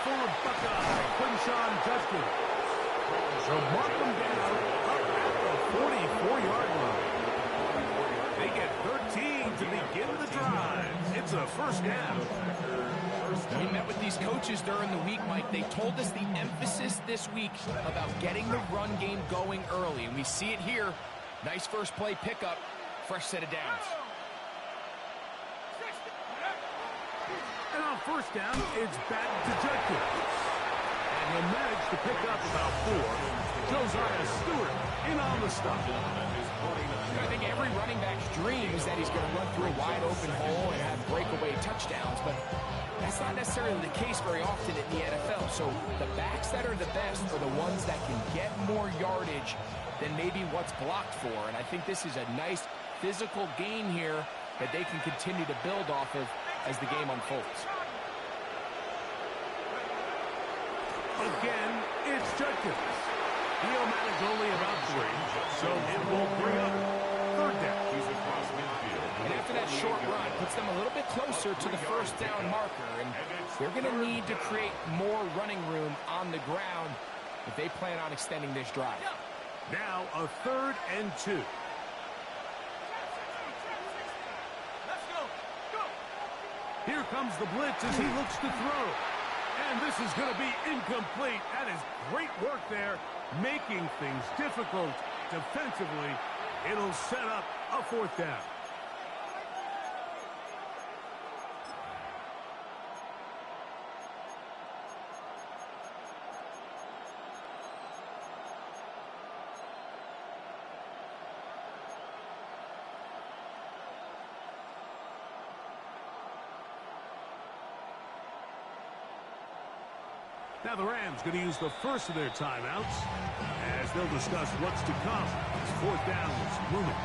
for a Buckeye, Quinshon Judkins. So mark them down up at the 44-yard line. They get 13 to begin the drive. It's a first down. We met with these coaches during the week, Mike. They told us the emphasis this week about getting the run game going early, and we see it here. Nice first play pickup, fresh set of downs. And on first down, it's back to Judkins. And he'll manage to pick up about 4. Josiah Stewart in on the stop. I think every running back's dream is that he's going to run through a wide open hole and have breakaway touchdowns, but that's not necessarily the case very often in the NFL. So the backs that are the best are the ones that can get more yardage than maybe what's blocked for. And I think this is a nice physical gain here that they can continue to build off of as the game unfolds. Again, it's Judkins. He'll manage only about 3, so it will bring up third down. He's across midfield. And after that short run, puts them a little bit closer to the first down marker. And they're going to need to create more running room on the ground if they plan on extending this drive. Now a 3rd and 2. Here comes the blitz as he looks to throw. And this is going to be incomplete. That is great work there, making things difficult defensively. It'll set up a 4th down. Now the Rams going to use the first of their timeouts as they'll discuss what's to come. It's 4th down is looming.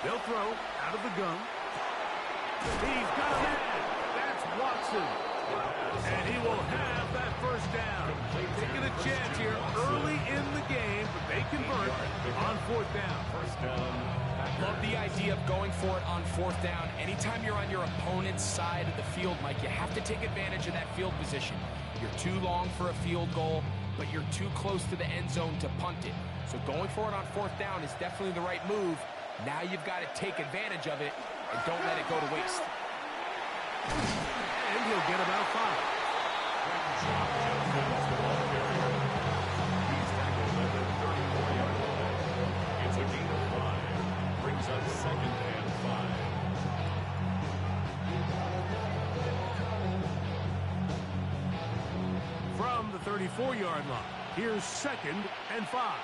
They'll throw out of the gun. He's got a man. That's Watson. And he will have that first down. Taking a chance here early in the game, but they convert on 4th down. Love the idea of going for it on 4th down. Anytime you're on your opponent's side of the field, Mike, you have to take advantage of that field position. You're too long for a field goal, but you're too close to the end zone to punt it. So going for it on 4th down is definitely the right move. Now you've got to take advantage of it and don't let it go to waste. And he'll get about 5. It's a gain of 5. Brings up 2nd and 5. From the 34-yard line, here's 2nd and 5.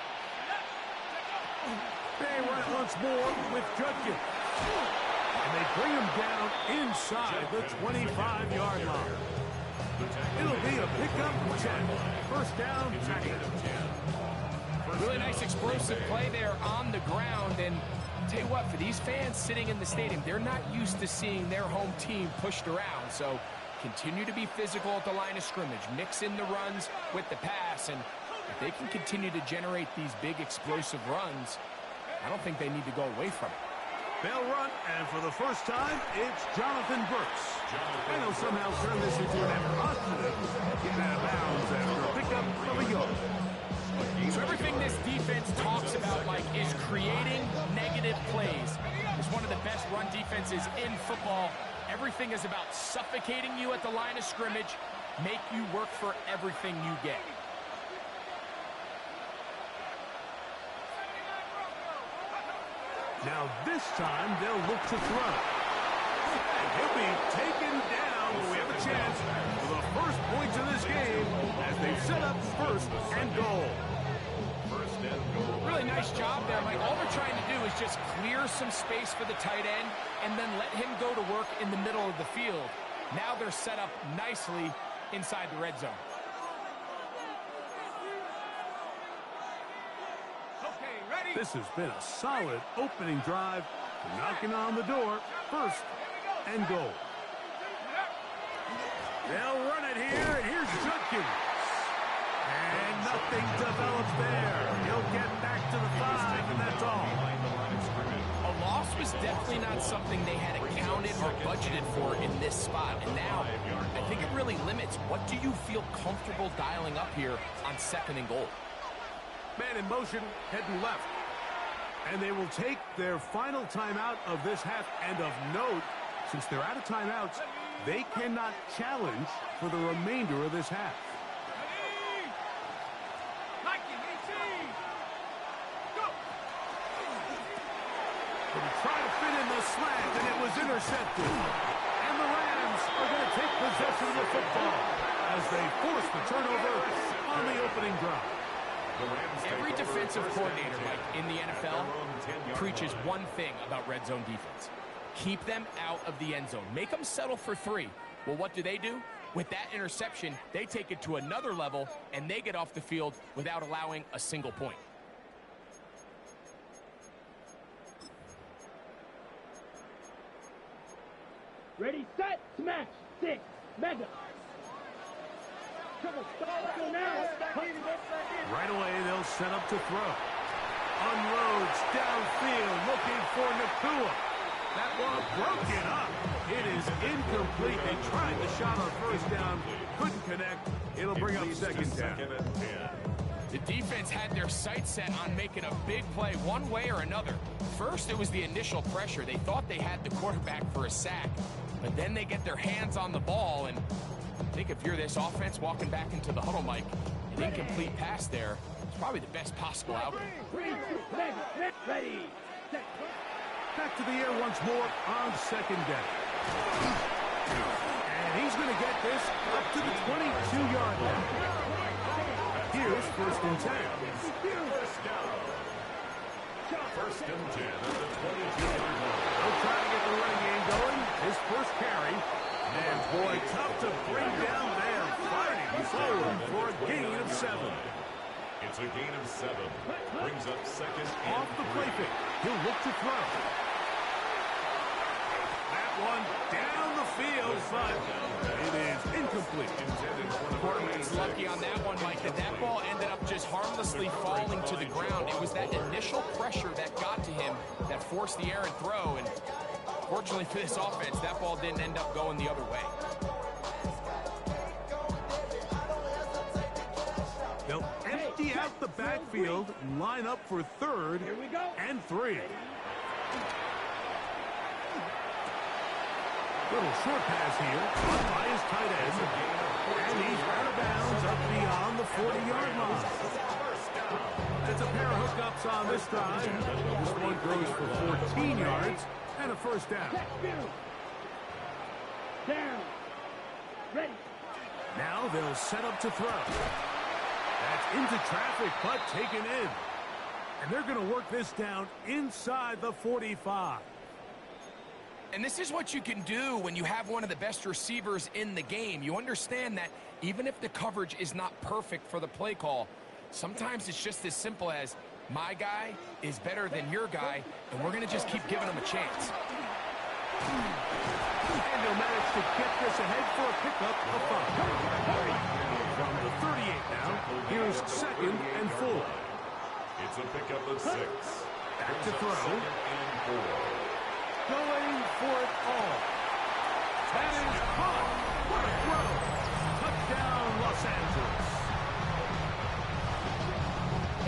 They run it once more with Judkins. And they bring him down inside the 25-yard line. It'll be a pickup 10. First down, tackle. Really nice explosive play there on the ground. And I'll tell you what, for these fans sitting in the stadium, they're not used to seeing their home team pushed around. So continue to be physical at the line of scrimmage. Mix in the runs with the pass. And if they can continue to generate these big explosive runs, I don't think they need to go away from it. They'll run, and for the first time, it's Jonathan Burks. And he'll somehow turn this into an positive. Get out of bounds after a pickup of a yard. So everything this defense talks about, Mike, is creating negative plays. It's one of the best run defenses in football. Everything is about suffocating you at the line of scrimmage, make you work for everything you get. Now this time they'll look to throw. And he'll be taken down. We have a chance for the first points of this game as they set up 1st and goal. Really nice job there, Mike. All they're trying to do is just clear some space for the tight end and then let him go to work in the middle of the field. Now they're set up nicely inside the red zone. This has been a solid opening drive, knocking on the door, first and goal. They'll run it here, and here's Judkins. And nothing develops there. He'll get back to the 5, and that's all. A loss was definitely not something they had accounted or budgeted for in this spot. And now, I think it really limits. What do you feel comfortable dialing up here on second and goal? Man in motion, heading left. And they will take their final timeout of this half. And of note, since they're out of timeouts, they cannot challenge for the remainder of this half. But he tried to fit in the slant, and it was intercepted. And the Rams are going to take possession of the football as they force the turnover on the opening drive. Every defensive coordinator, Mike, in the NFL preaches one thing about red zone defense. Keep them out of the end zone. Make them settle for 3. Well, what do? With that interception, they take it to another level, and they get off the field without allowing a single point. Ready, set, smash, 6, mega. Right away, they'll set up to throw. Unloads downfield, looking for Nakua. That one broken up. It is incomplete. They tried the shot on first down, couldn't connect. It'll bring up second down. The defense had their sights set on making a big play one way or another. First, it was the initial pressure. They thought they had the quarterback for a sack, but then they get their hands on the ball, and I think if you're this offense walking back into the huddle, Mike, an incomplete pass there is probably the best possible outcome. Ready. Back to the air once more on second down. And he's going to get this up to the 22-yard line. Here's first and 10. First and 10 at the 22-yard line. They'll try to get the running game going. His first carry. And boy, tough to bring down there. Fighting forward for a gain of 7. It's a gain of 7. Brings up second and Off the play 3. pick. He'll look to throw. That one down the field, but it is incomplete. Quarterback's lucky on that one, Mike, that ball ended up just harmlessly falling to the ground. It was that initial pressure that got to him that forced the errant throw, and fortunately for this offense, that ball didn't end up going the other way. They'll empty out the backfield, line up for third and 3. Little short pass here by his tight end. And he's out of bounds up beyond the 40-yard line. It's a pair of hookups on this drive. This one goes for 14 yards and a first down. Down. Ready. Now they'll set up to throw. That's into traffic, but taken in. And they're going to work this down inside the 45. And this is what you can do when you have one of the best receivers in the game. You understand that even if the coverage is not perfect for the play call, sometimes it's just as simple as my guy is better than your guy, and we're going to just keep giving him a chance. And he'll manage to get this ahead for a pickup of 5. From the 38 now, here's second and 4. It's a pickup of 6. Back to throw. Second and 4. Going for it all. That is caught. What a throw. Touchdown, Los Angeles.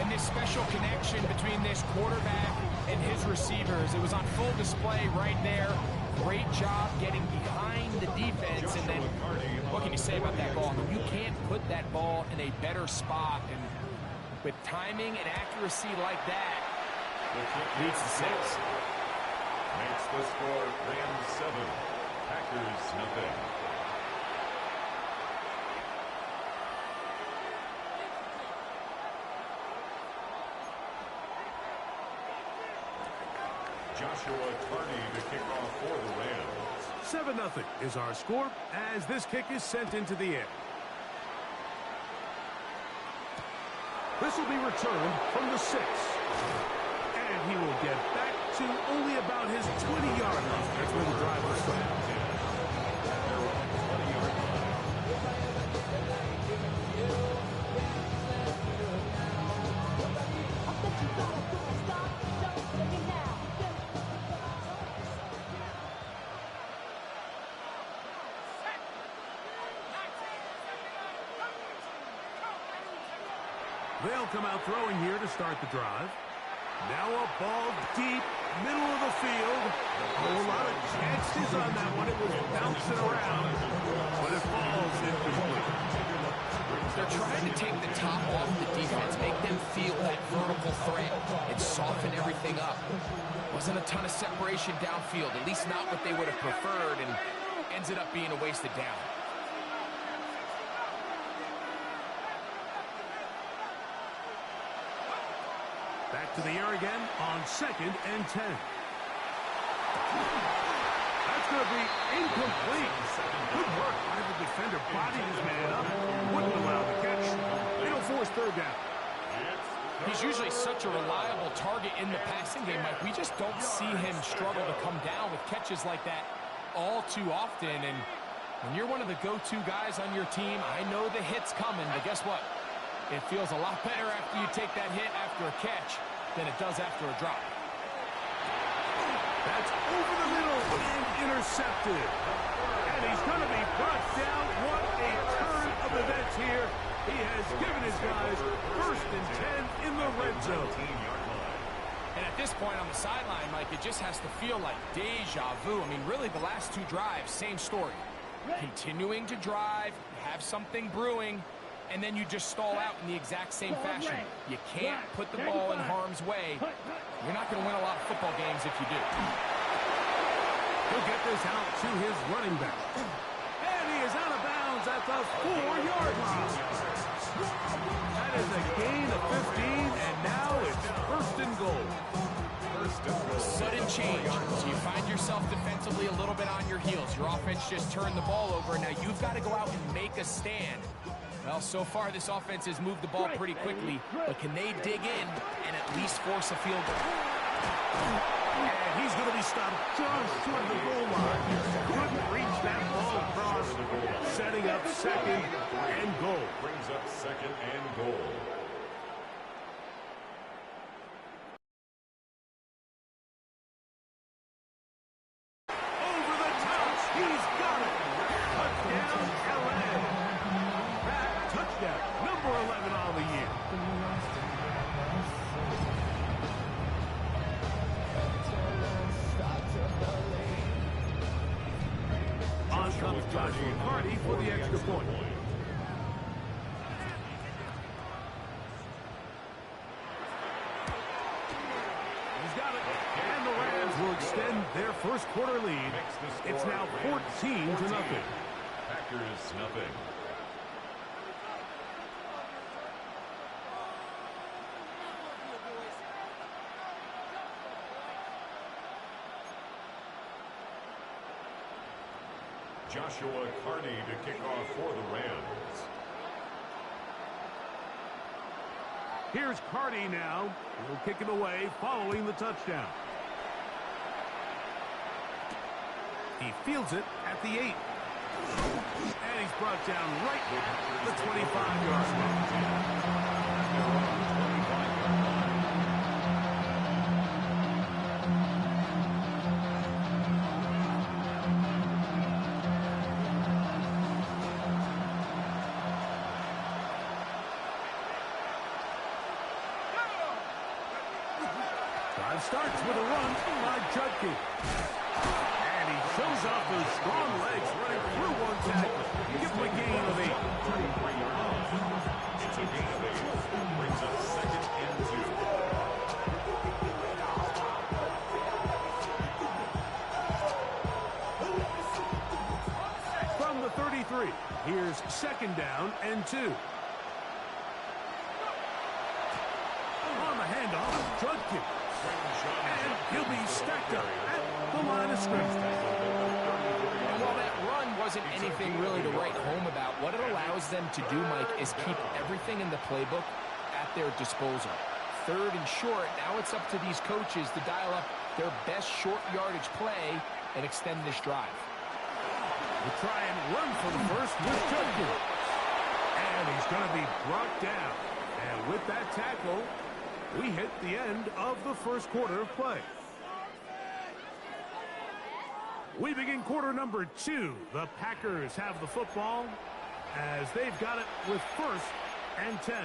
And this special connection between this quarterback and his receivers, it was on full display right there. Great job getting behind the defense. And then, what can you say about that ball? I mean, you can't put that ball in a better spot. And with timing and accuracy like that, leads to 6. Makes the score Rams 7, Packers nothing. Joshua Tardy to kick off for the Rams. 7-0 is our score as this kick is sent into the air. This will be returned from the 6. And he will get back to only about his 20-yard line. That's where the drive will start. They'll come out throwing here to start the drive. Now a ball deep, middle of the field. A whole lot of chances on that one. It was bouncing around, but it falls incomplete. They're trying to take the top off the defense, make them feel that vertical threat, and soften everything up. Wasn't a ton of separation downfield, at least not what they would have preferred, and ended up being a wasted down. Back to the air again on 2nd and 10. That's going to be incomplete. Good work by the defender. Bodied his man up. Wouldn't allow the catch. It'll force 3rd down. He's usually such a reliable target in the passing game, Mike. We just don't see him struggle to come down with catches like that all too often. And when you're one of the go-to guys on your team, I know the hit's coming, but guess what? It feels a lot better after you take that hit after a catch than it does after a drop. That's over the middle and intercepted. And he's going to be brought down. What a turn of events here. He has given his guys 1st and 10 in the red zone. And at this point on the sideline, Mike, it just has to feel like deja vu. I mean, really, the last 2 drives, same story. Continuing to drive, have something brewing, and then you just stall out in the exact same fashion. You can't put the ball in harm's way. You're not going to win a lot of football games if you do. He'll get this out to his running back. And he is out of bounds at the 4-yard line. That is a gain of 15, and now it's 1st and goal. Sudden change. So you find yourself defensively a little bit on your heels. Your offense just turned the ball over, and now you've got to go out and make a stand. Well, so far this offense has moved the ball pretty quickly, but can they dig in and at least force a field goal? And he's going to be stopped just short of the goal line. Couldn't reach that ball across, setting up 2nd and goal. Brings up 2nd and goal. Over the top, he's got it. Touchdown, LA. Touchdown, number 11 on the year. On comes Joshua Carty for the extra point. He's got it. And the Rams will extend their 1st quarter lead. It's now 14-0. Packers nothing. Joshua Carty to kick off for the Rams. Here's Carty now. He'll kick it away following the touchdown. He fields it at the 8. And he's brought down right at the 25-yard line. Starts with a run by Judkey. And he shows off those strong legs running through one tackle. Give him a gain of 8. It's a gain of 8. Brings up 2nd and 2. From the 33, here's 2nd down and 2. On the handoff, Judkey. And he'll be stacked up at the line of scrimmage. And while that run wasn't anything really to write home about, what it allows them to do, Mike, is keep everything in the playbook at their disposal. 3rd and short. Now it's up to these coaches to dial up their best short yardage play and extend this drive. We'll try and run for the first with Judkins. And he's going to be brought down. And with that tackle, we hit the end of the first quarter of play. We begin quarter number 2. The Packers have the football as they've got it with 1st and 10.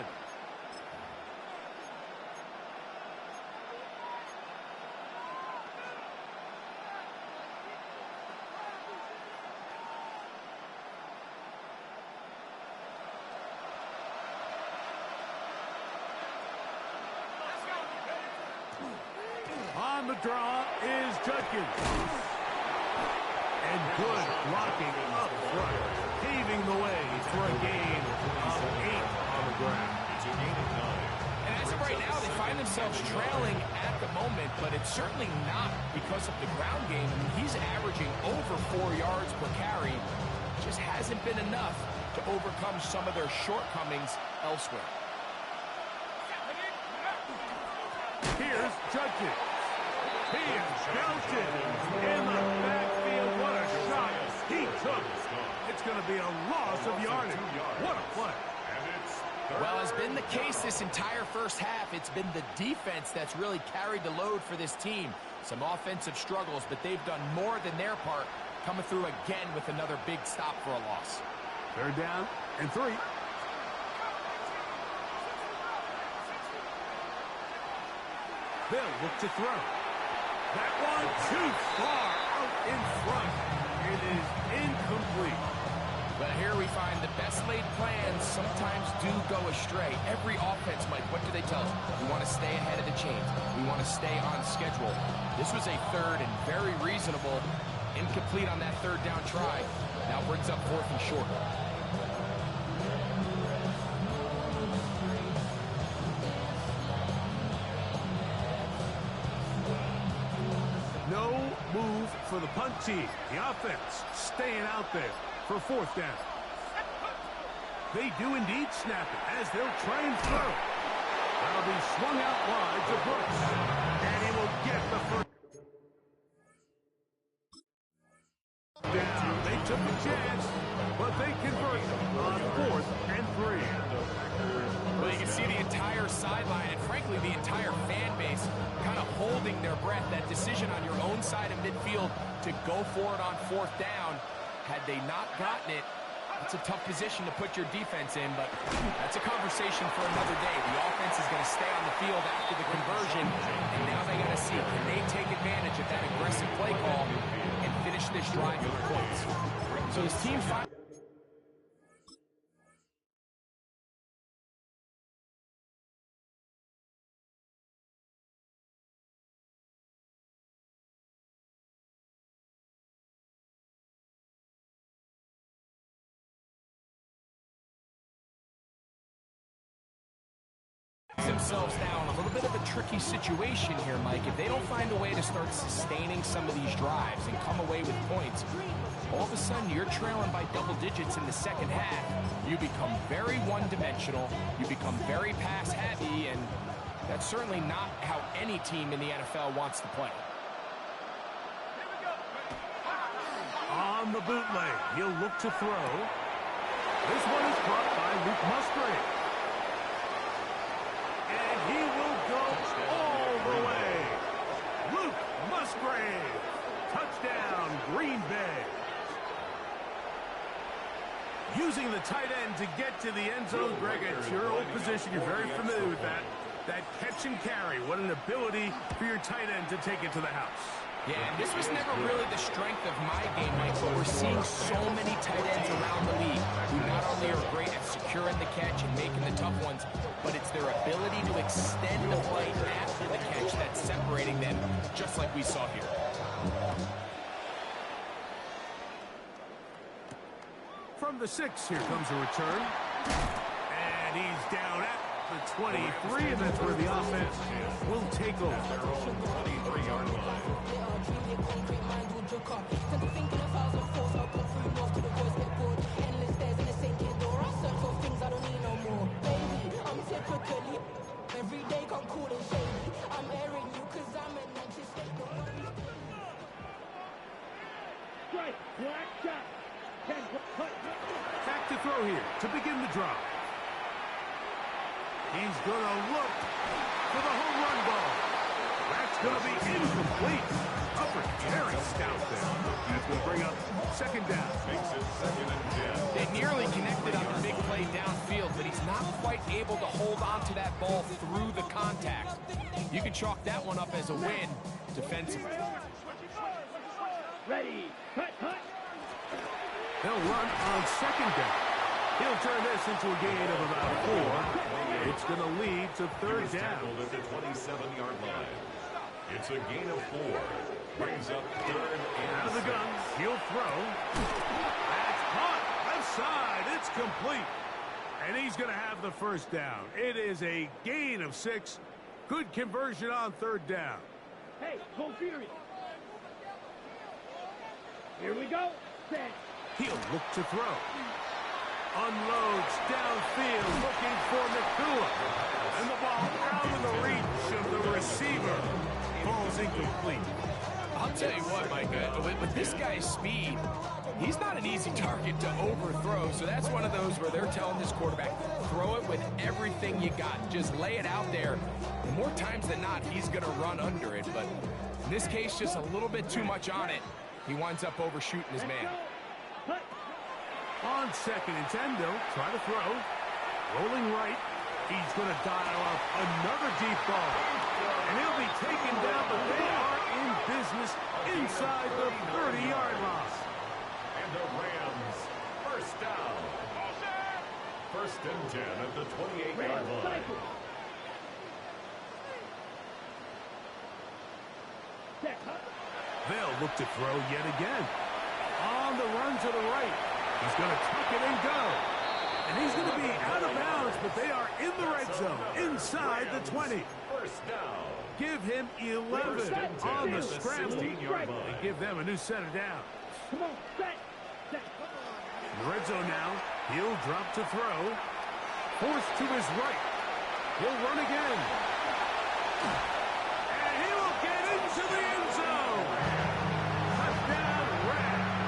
On the draw is Judkins. And good blocking up front, paving the way for a gain of 8 on the ground. It's a gain of 9. And as of right now, they find themselves trailing at the moment, but it's certainly not because of the ground game. I mean, he's averaging over 4 yards per carry. Just hasn't been enough to overcome some of their shortcomings elsewhere. Here's Judkins. He is belted in the backfield. What a shot he took. It's going to be a loss of yardage. What a play. Well, has been the case this entire first half. It's been the defense that's really carried the load for this team. Some offensive struggles, but they've done more than their part, coming through again with another big stop for a loss. 3rd down and 3. They'll look to throw. That one too far out in front. It is incomplete. But here we find the best laid plans sometimes do go astray. Every offense, Mike, what do they tell us? We want to stay ahead of the chains. We want to stay on schedule. This was a 3rd and very reasonable. Incomplete on that 3rd down try. Now brings up 4th and short. No move for the punt team. The offense staying out there for 4th down. They do indeed snap it as they'll try and throw. That'll be swung out wide to Brooks. And he will get the first down. They took a chance, but they convert on 4th and 3. Well, you can see the entire sideline and, frankly, the entire fan base kind of holding their breath. That decision on your own side of midfield to go for it on 4th down, had they not gotten it, it's a tough position to put your defense in, but that's a conversation for another day. The offense is going to stay on the field after the conversion, and now they got to see, can they take advantage of that aggressive play call and finish this drive with points? So his team finds themselves now in a little bit of a tricky situation here, Mike. If they don't find a way to start sustaining some of these drives and come away with points, all of a sudden you're trailing by double digits in the second half. You become very one-dimensional. You become very pass-heavy, and that's certainly not how any team in the NFL wants to play. On the bootleg, he'll look to throw. This one is caught by Luke Musgrave. And he will go all the way. Luke Musgrave. Touchdown, Green Bay. Using the tight end to get to the end zone, Greg, it's your old position. You're very familiar with that. That catch and carry. What an ability for your tight end to take it to the house. Yeah, and this was never really the strength of my game, Mike, but we're seeing so many tight ends around the league who not only are great at securing the catch and making the tough ones, but it's their ability to extend the play after the catch that's separating them, just like we saw here. From the 6, here comes a return. And he's down at the 23, and that's where the offense will take over. 23-yard line. Every day come cool and Black shot. 10. Back to throw here to begin the drive. He's going to look for the home run ball. That's going to be incomplete. Upper very stout there. That's going to bring up second down. Makes it 2nd and 10. They nearly connected on the big play downfield, but he's not quite able to hold on to that ball through the contact. You can chalk that one up as a win defensively. Ready. Cut. They'll run on second down. He'll turn this into a gain of about 4. It's going to lead to third down. Tackled at the 27-yard line. It's a gain of 4. Brings up 3rd and Out of the gun. He'll throw. That's caught. Left side. It's complete. And he's going to have the first down. It is a gain of 6. Good conversion on third down. Hey, go furious. Here we go. Set. He'll look to throw. Unloads downfield looking for McCullough. And the ball out of the reach of the receiver. Ball's incomplete. I'll tell you what, Mike, with this guy's speed, he's not an easy target to overthrow. So that's one of those where they're telling this quarterback, throw it with everything you got. Just lay it out there. And more times than not, he's going to run under it. But in this case, just a little bit too much on it. He winds up overshooting his man. On 2nd and 10, they'll try to throw. Rolling right. He's going to dial up another deep ball. And he'll be taken down, but they are in business inside the 30-yard line. And the Rams, first down. 1st and 10 at the 28-yard line. They'll look to throw yet again. On the run to the right. He's going to tuck it and go. And he's going to be out of bounds, but they are in the red zone, inside the 20. First down. Give him 11 on the scramble. 16-yard line. And give them a new set of downs. Come on, set. In the red zone now. He'll drop to throw. Forced to his right. He'll run again. And he will get into the end zone. Touchdown, Rams.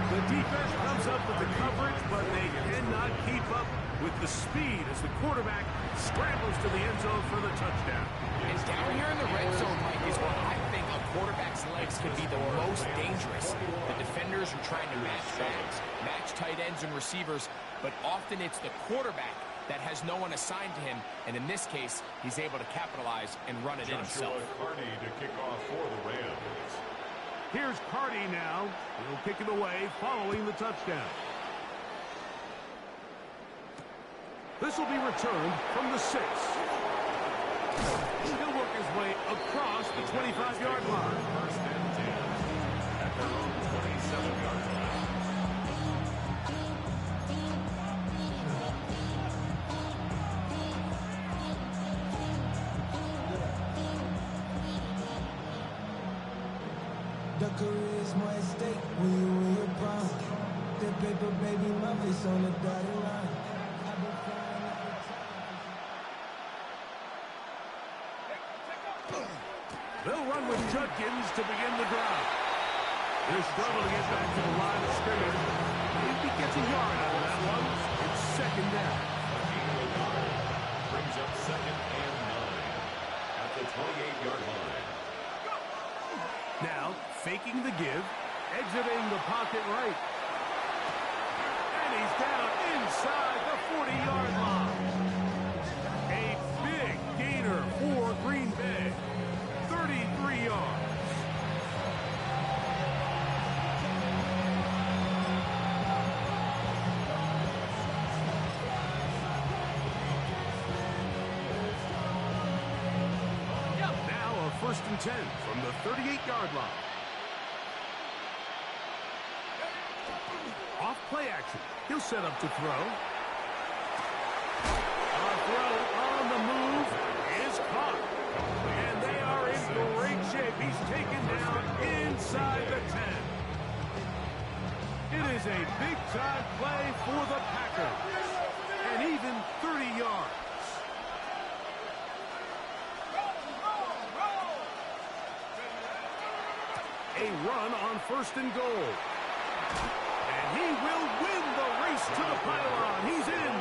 The defense comes up with the coverage, but they cannot keep up with the speed as the quarterback scrambles to the end zone for the touchdown. And down here in the red zone, Mike, is where I think a quarterback's legs can be the most dangerous. The defenders are trying to match backs, match tight ends and receivers, but often it's the quarterback that has no one assigned to him, and in this case, he's able to capitalize and run it in himself. Carney to kick off for the Rams. Here's Carty now. He'll kick it away following the touchdown. This will be returned from the 6. He'll work his way across the 25-yard line. 1st and 10 at their own 27-yard line. The career is more at stake when you win your prime. That paper, baby, my face on the dotted line. I've been flying out of time. They'll run with Judkins to begin the drive. They're struggling to get back to the line of scrimmage. If he gets a yard out of that one, it's second down. Brings up 2nd and 9 at the 28-yard line. Now, faking the give, exiting the pocket right. And he's down inside the 40-yard line. A big gainer for Green Bay. 33 yards. Now a 1st and 10 from the 38-yard line. Off play action. He'll set up to throw. A throw on the move is caught. And they are in great shape. He's taken down inside the 10. It is a big-time play for the Packers. And even 30 yards. A a run on 1st and goal. And he will win the race to the pylon. He's in.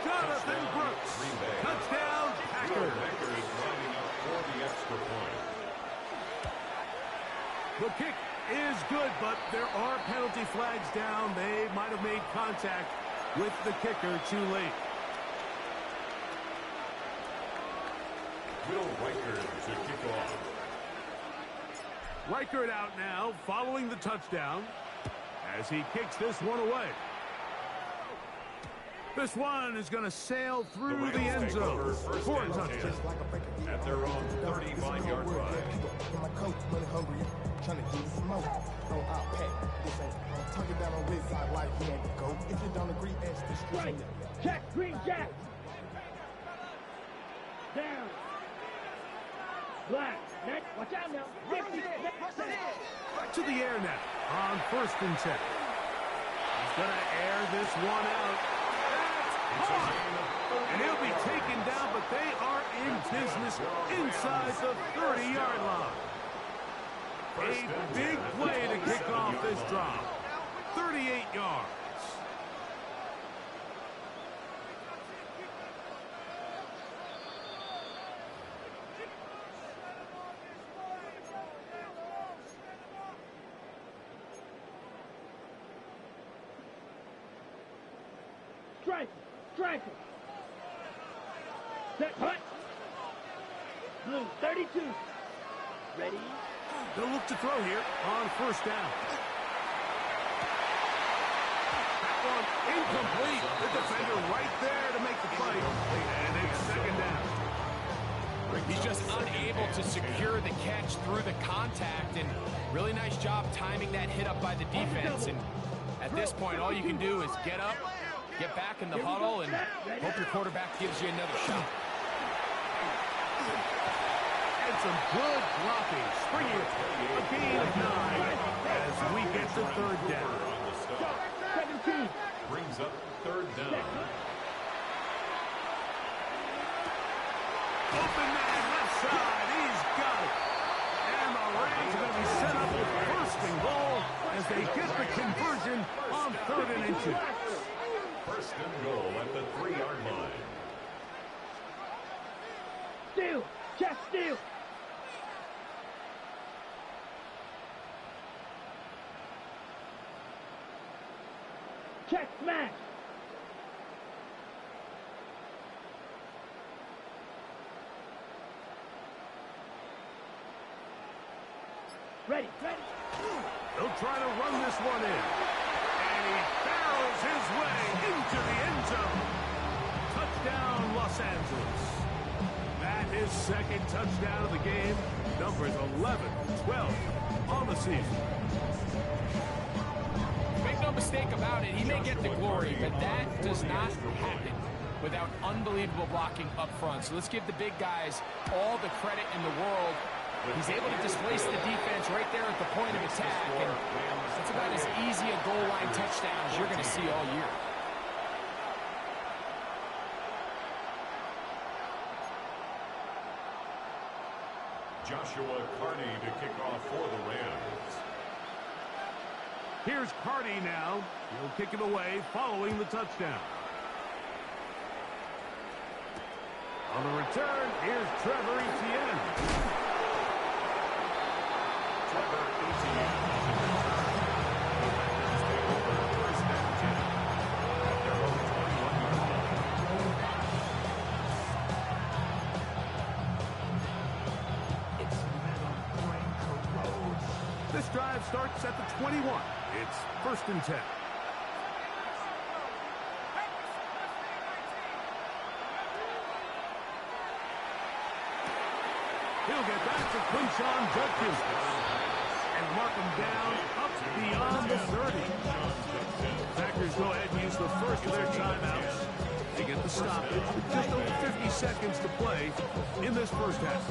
Jonathan Brooks. Touchdown, Packers. Packers lining up for the extra point. The kick is good, but there are penalty flags down. They might have made contact with the kicker too late. Will Reichert to kick off. Reichert out now following the touchdown as he kicks this one away. This one is going to sail through the end zone for a touchdown. At their own 35-yard line. Trying to get smoke. Oh, I'll pack. This ain't talking down on this side like he had to go. If you don't agree, ask the street. Right. Check. Green Jack. Down. Black. Next. Watch out now. 50. Back to the air now on 1st and 10. He's going to air this one out. That's hard. And he'll be taken down, but they are in business inside the 30-yard line. A big play to kick off this drive. 38 yards. Strike. Set. Hut. Blue 32. Ready. They'll look to throw here on 1st down. That one incomplete. The defender right there to make the play. And it's 2nd down. He's just unable to secure the catch through the contact, and really nice job timing that hit up by the defense. And at this point, all you can do is get up, get back in the huddle, and hope your quarterback gives you another shot. And some good blocking. Springing a gain of 9 as we get to 3rd down. On the stop. 17. Brings up 3rd down. Open man left side. He's got it. And the Rams are going to be set up with 1st and goal as they get the conversion on 3rd and 2. 1st and goal at the 3-yard line. Steal. Check. Steal. Check. Smash. Ready. They'll try to run this one in. And he barrels his way into the end zone. Touchdown, Los Angeles. That is 2nd touchdown of the game. Numbers 11, 12 on the season. Make no mistake about it, he may get the glory, but that does not happen without unbelievable blocking up front. So let's give the big guys all the credit in the world. He's able to displace the defense right there at the point of attack, and that's about as easy a goal line touchdown as you're going to see all year. Joshua Carney to kick off for the Rams. Here's Carney now. He'll kick it away following the touchdown. On the return, here's Trevor Etienne. This drive starts at the 21. It's 1st and 10. He'll get back to Quinshon Judkins and mark him down up beyond the 30. Packers go ahead and use the first of their timeouts to get the stoppage with just over 50 seconds to play in this first half.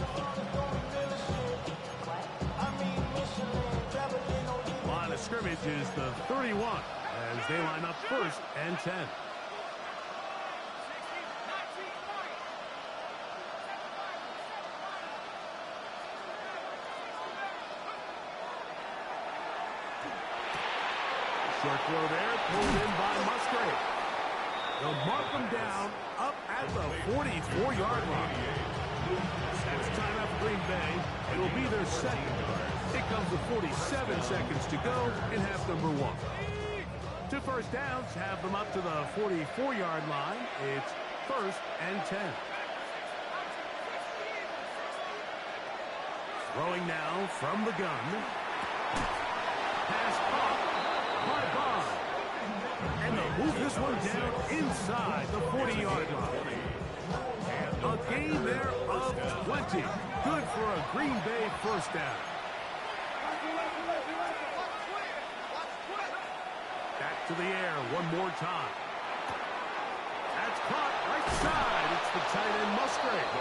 Line of scrimmage is the 31 as they line up 1st and 10. Short throw there, pulled in by Musgrave. They'll mark them down up at the 44-yard line. That's timeout for Green Bay. It'll be their second. It comes with 47 seconds to go in half number 1. 2 first downs have them up to the 44-yard line. It's 1st and 10. Throwing now from the gun. Pass caught by Bond. And they'll move this one down inside the 40-yard line. A gain there of 20. Good for a Green Bay first down. Back to the air one more time. That's caught right side. It's the tight end Musgrave.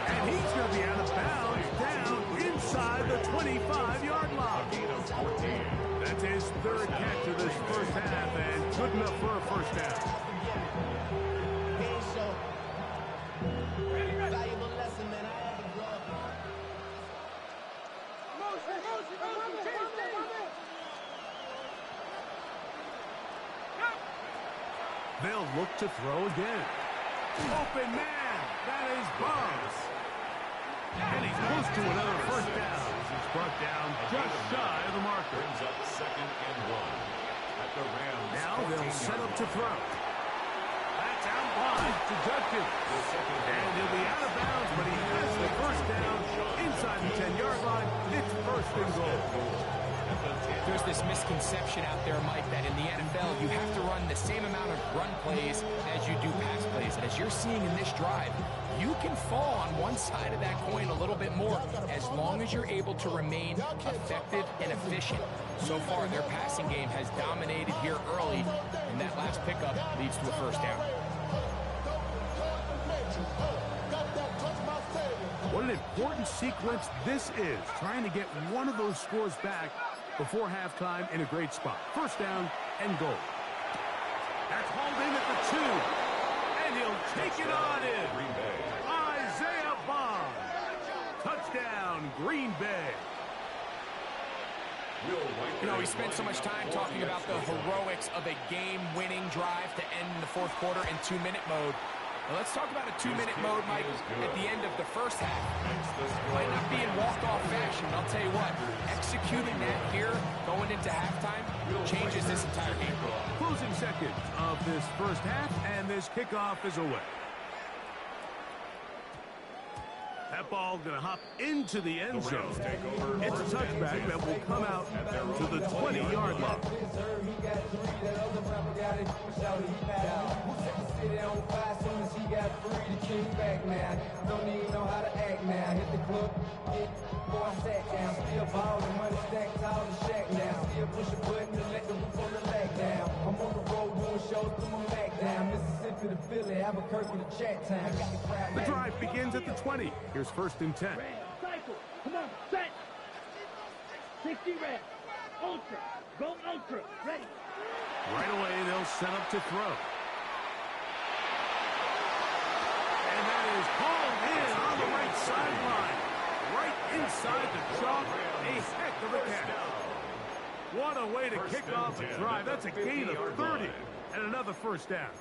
And he's going to be out of bounds down inside the 25-yard line. That's his 3rd catch of this first half and good enough for a first down. They'll look to throw again. Open man. That is Barnes. And he's close to another first down. He's brought down just shy of the marker. Brings up 2nd and 1. At the Rams. Now they'll set up to throw. That's out wide to Judkins. And he'll be out of bounds, but he has the first down inside the 10-yard line. It's 1st and goal. There's this misconception out there, Mike, that in the NFL you have to run the same amount of run plays as you do pass plays. And as you're seeing in this drive, you can fall on one side of that coin a little bit more as long as you're able to remain effective and efficient. So far, their passing game has dominated here early, and that last pickup leads to a first down. What an important sequence this is, trying to get one of those scores back before halftime in a great spot. First down and goal. That's hauled in at the 2. And he'll take it on in. Isaiah Bond. Touchdown, Green Bay. You know, we spent so much time talking about the heroics of a game-winning drive to end the 4th quarter in 2-minute mode. Now let's talk about a 2-minute mode, Mike, at the end of the first half. Might not be in walk-off fashion, but I'll tell you what, executing that here, going into halftime, changes this entire game. Closing seconds of this first half, and this kickoff is away. That ball going to hop into the end zone. It's a touchback that will come out to the 20-yard line. The drive begins at the 20. Here's 1st and 10. Cycle. Come on, set. 60 reps. Ultra. Go ultra. Ready. Right away, they'll set up to throw. And that is hauled in on the right sideline. Right inside the chalk. A heck of a catch. What a way to kick off the drive. That's a gain of 30 and another first down.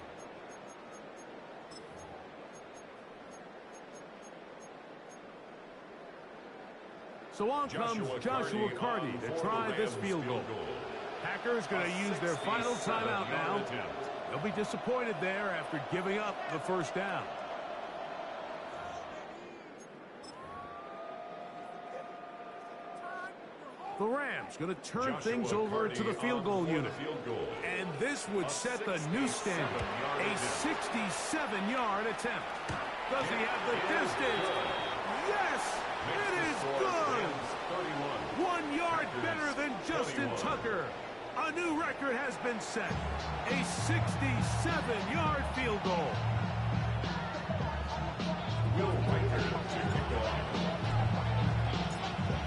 So on comes Joshua Carty to try this field goal. Packers going to use their final timeout now. They'll be disappointed there after giving up the first down. The Rams going to turn things over to the field goal unit. And this would set the new standard. A 67-yard attempt. Does he have the distance? Yes! It is good! 1 yard better than Justin Tucker. A new record has been set. A 67-yard field goal.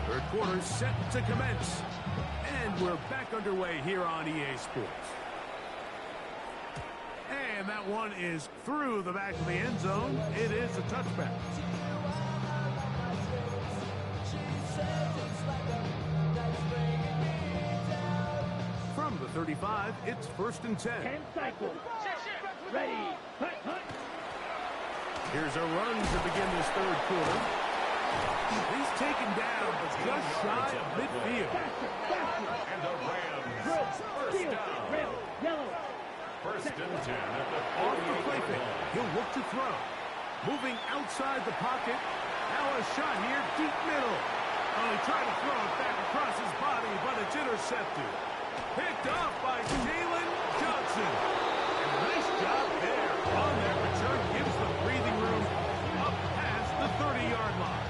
Third quarter set to commence. And we're back underway here on EA Sports. And that one is through the back of the end zone. It is a touchback. From the 35, it's 1st and 10. 10 cycles. Ready. Hunt, hunt. Here's a run to begin this third quarter. He's taken down, but just shy of midfield. Faster, faster. And the Rams. Drill, First steal, down. rail, yellow. 1st and 10 at the Off the 48 play fake. He'll look to throw. Moving outside the pocket. Now a shot here, deep middle. Oh, he tried to throw it back across his body, but it's intercepted. Picked off by Jalen Johnson. And nice job there on that return. Gives them breathing room up past the 30-yard line.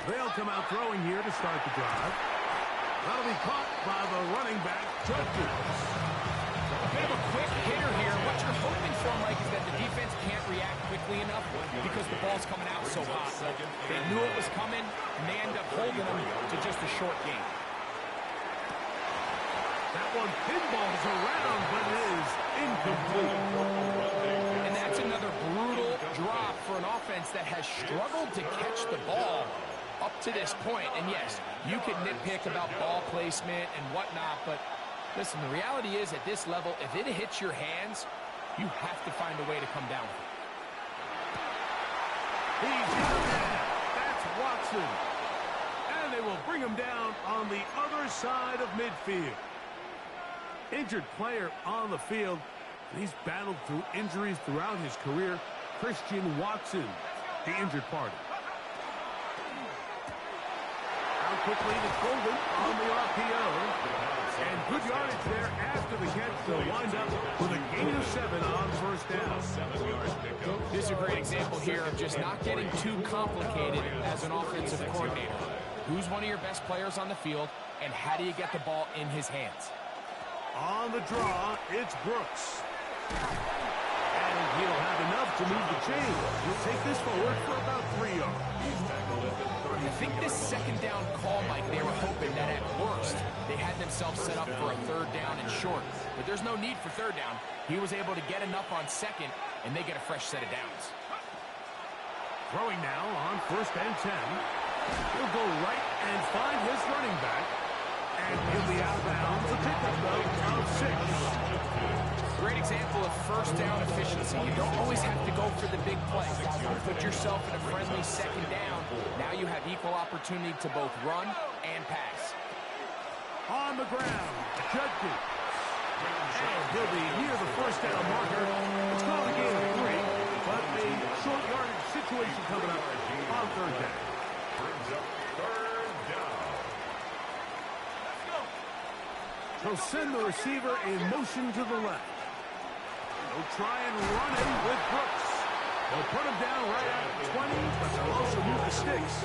They'll come out throwing here to start the drive. That'll be caught by the running back, Judkins. A bit of a quick hitter here. What you're hoping for, Mike, is that the defense can't react quickly enough because the ball's coming out so hot. They knew it was coming, and they end up holding them to just a short game. That one pinballs around, but it is incomplete. And that's another brutal drop for an offense that has struggled to catch the ball up to this point. And yes, you can nitpick about ball placement and whatnot, but listen, the reality is at this level, if it hits your hands, you have to find a way to come down with it. He's got that. That's Watson. And they will bring him down on the other side of midfield. Injured player on the field. He's battled through injuries throughout his career. Christian Watson, the injured party. Out quickly to Golden on the RPO. And good yardage there after the catch. They'll wind up with a gain of 7 on 1st down. 7-yard pickup. This is a great example here of just not getting too complicated as an offensive coordinator. Who's one of your best players on the field, and how do you get the ball in his hands? On the draw, it's Brooks. And he'll have enough to move the chain. He'll take this forward for about 3 yards. I think this 2nd down call, Mike, they were hoping that at worst they had themselves set up for a 3rd down and short. But there's no need for 3rd down. He was able to get enough on 2nd, and they get a fresh set of downs. Throwing now on 1st and 10. He'll go right and find his running back. And he'll be out of bounds. A pickup of 6. Great example of 1st down efficiency. You don't always have to go for the big play. Put yourself in a friendly 2nd down. Now you have equal opportunity to both run and pass. On the ground, Judkins. And he'll be near the 1st down marker. It's called a gain of 3, but a short yardage situation coming up on 3rd down. Brings up 3rd down. He'll send the receiver in motion to the left. They'll try and run it with Brooks. They'll put him down right at 20, but they'll also move the sticks.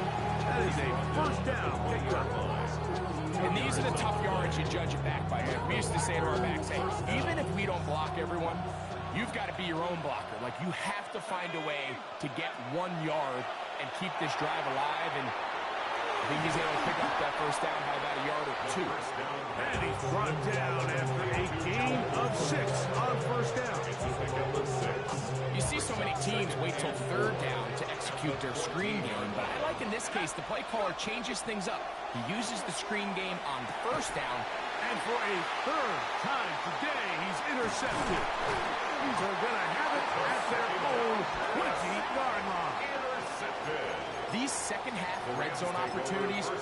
That is a 1st down pickup. And these are the tough yards you judge it back by. We used to say to our backs, hey, even if we don't block everyone, you've got to be your own blocker. Like, you have to find a way to get 1 yard and keep this drive alive. And I think he's able to pick up that 1st down by about a yard or 2. And he's brought down after a gain of 6 on 1st down. You see so many teams wait till 3rd down to execute their screen game, but I like in this case the play caller changes things up. He uses the screen game on 1st down. And for a 3rd time today, he's intercepted. These are going to have it at their own 20-yard line. Intercepted. These 2nd half red zone opportunities are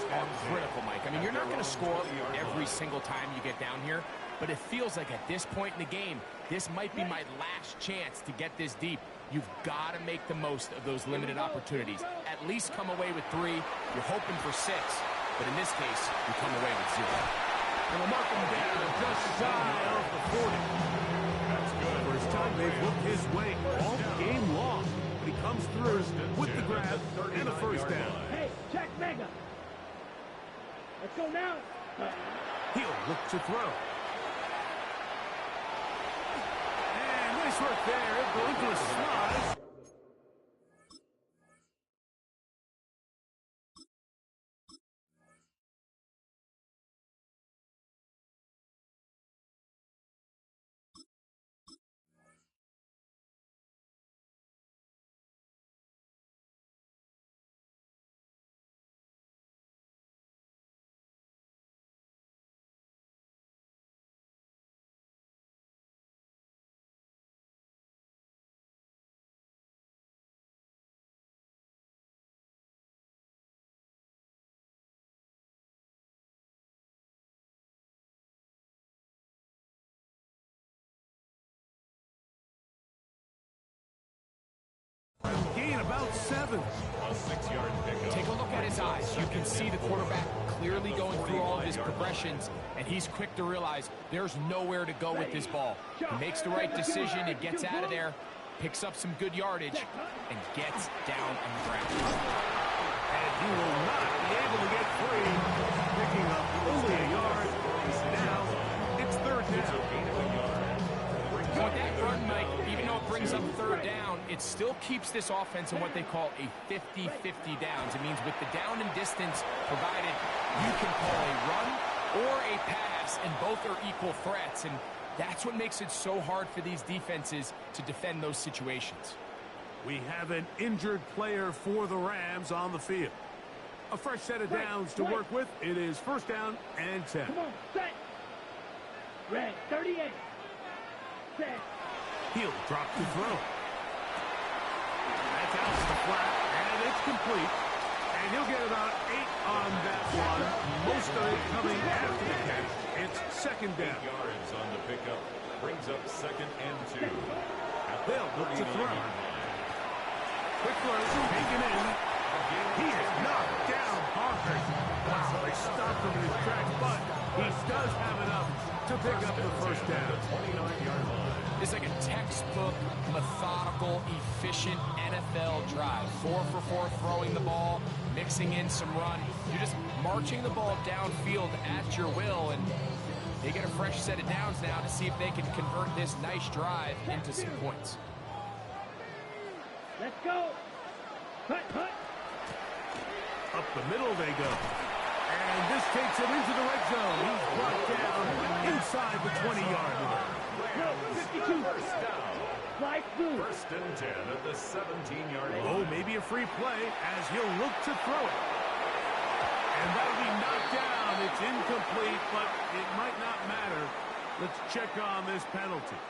critical, Mike. I mean, you're not going to score every single time you get down here, but it feels like at this point in the game, this might be my last chance to get this deep. You've got to make the most of those limited opportunities. At least come away with 3. You're hoping for 6, but in this case, you come away with 0. And we'll mark him down just shy of the 40. That's good. First time they've looked his way all game long. But he comes through with the grab and a 1st down. Hey, check Mega. Let's go now. He'll look to throw. And nice work there. Going to a slide. about 7. A 6-yard pickup. Take a look at his eyes. You can see the quarterback clearly going through all of his progressions, and he's quick to realize there's nowhere to go with this ball. He makes the right decision and gets out of there, picks up some good yardage, and gets down on the ground. And he will not be able to get free, picking up only a yard. Now, it's 3rd down. So with that run, Mike, even though it brings up 3rd down, it still keeps this offense in what they call a 50-50 downs. It means with the down and distance provided, you can call a run or a pass, and both are equal threats. And that's what makes it so hard for these defenses to defend those situations. We have an injured player for the Rams on the field. A fresh set of downs to work with. It is 1st down and 10. Come on, set. Red, 38. Set. He'll drop to throw. That's out to the flat, and it's complete. And he'll get about 8 on that one. Most of it coming after the catch. It's 2nd down. 8 yards on the pickup. Brings up 2nd and 2. They'll look to throw. Quick throw, taken in. He is knocked down hard. Wow, they stopped him in his tracks, but he does have enough to pick up the 1st down. 29-yard line. It's like a textbook, methodical, efficient NFL drive. 4 for 4 throwing the ball, mixing in some run. You're just marching the ball downfield at your will, and they get a fresh set of downs now to see if they can convert this nice drive into some points. Let's go. Cut, cut. Up the middle they go. And this takes him into the red zone. He's brought down inside the 20-yard line. 52. First down. Slide through. 1st and 10 at the 17-yard line. Oh, maybe a free play as he'll look to throw it. And that'll be knocked down. It's incomplete, but it might not matter. Let's check on this penalty.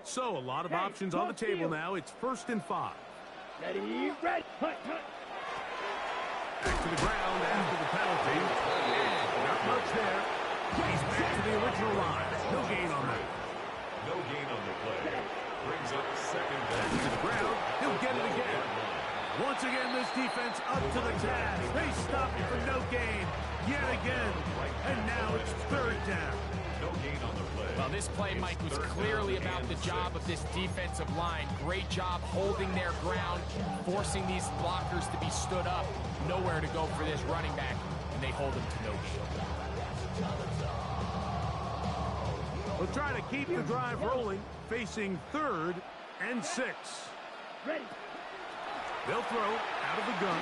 So, a lot of options on the table now. It's 1st and 5. Ready, red. Cut, cut. Back to the ground after the penalty. Not much there. He's back to the original line. No gain on that. No gain on the play. Brings up 2nd down. To the ground. He'll get it again. Once again, this defense up to the task. They stop it for no gain. Yet again. And now it's 3rd down. No gain on the play. Well, this play, Mike, was clearly about the job of this defensive line. Great job holding their ground, forcing these blockers to be stood up. Nowhere to go for this running back, and they hold him to no gain. We'll try to keep the drive rolling, facing 3rd and 6. Ready. They'll throw out of the gun.